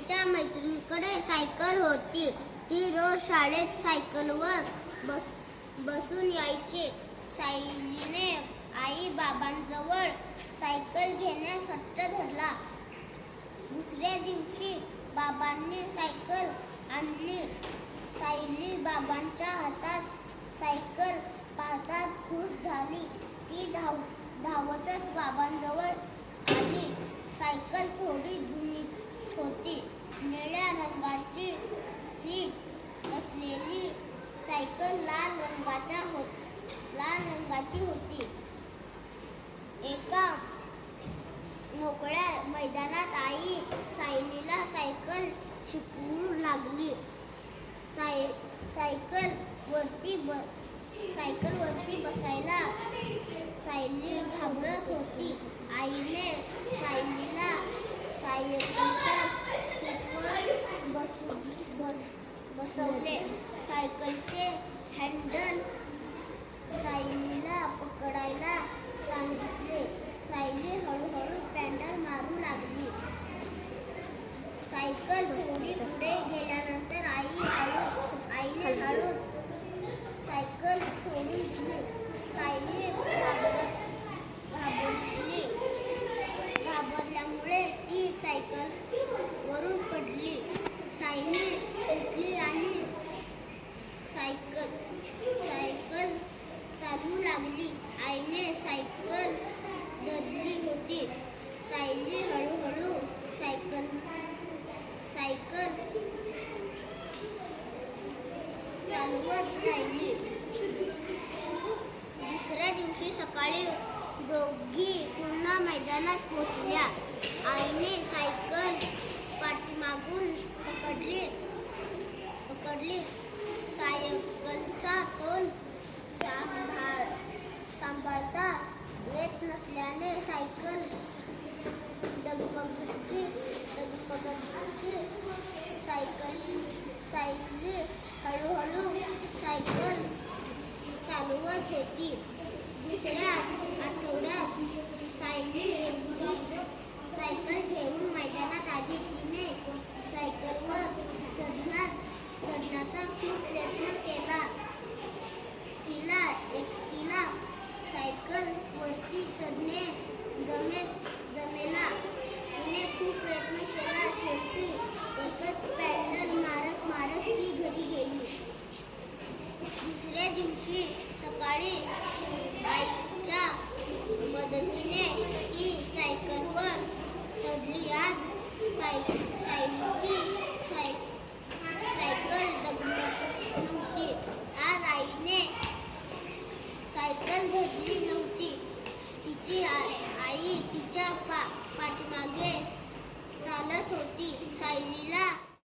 सायलीच्या मैत्रिणीकडे cycle होती. ती रोज शाळेत सायकलवर बसून यायची. सायलीने आई बाबांजवळ सायकल घेण्यास हट्ट धरला. दुसऱ्या दिवशी बाबांनी सायकल आणली. सायली बाबांच्या हातात सायकल पाहताच खुश झाली. ती धावतच बाबांजवळ आली. सायकल थोडी जुनीच होती. निळ्या रंगाची सीट असलेली सायकल लाल रंगाची होती. एका मोकळ्या मैदानात आई सायलीला सायकल शिकवू लागली. सायकल वरती बसायला सायली घाबरत होती. आईने सायलीला सायकलच्या सीटवर बसवले. सायकलचे हँडल सायलीला पकडायला सांगितले. सायली हळूहळू पेडल मारू लागली. सायकल थोडी पुढे गेल्यानंतर आईने हळू सायकल सोडून दिली. सायली घाबरल्यामुळे ती सायकल वरून पडली. सायली उठली आणि सायकल चालू लागली. आईने सायकल धरली होती. सायली हळूहळू सायकल चालवत राहिली. दुसऱ्या दिवशी सकाळी दोघी पुन्हा मैदानात पोहोचल्या. आईने सायकल पाठीमागून पकडली. सायकलचा तोल सांभाळता येत नसल्याने सायकल डगमगली. सायली हळूहळू सायकल चालवत होती.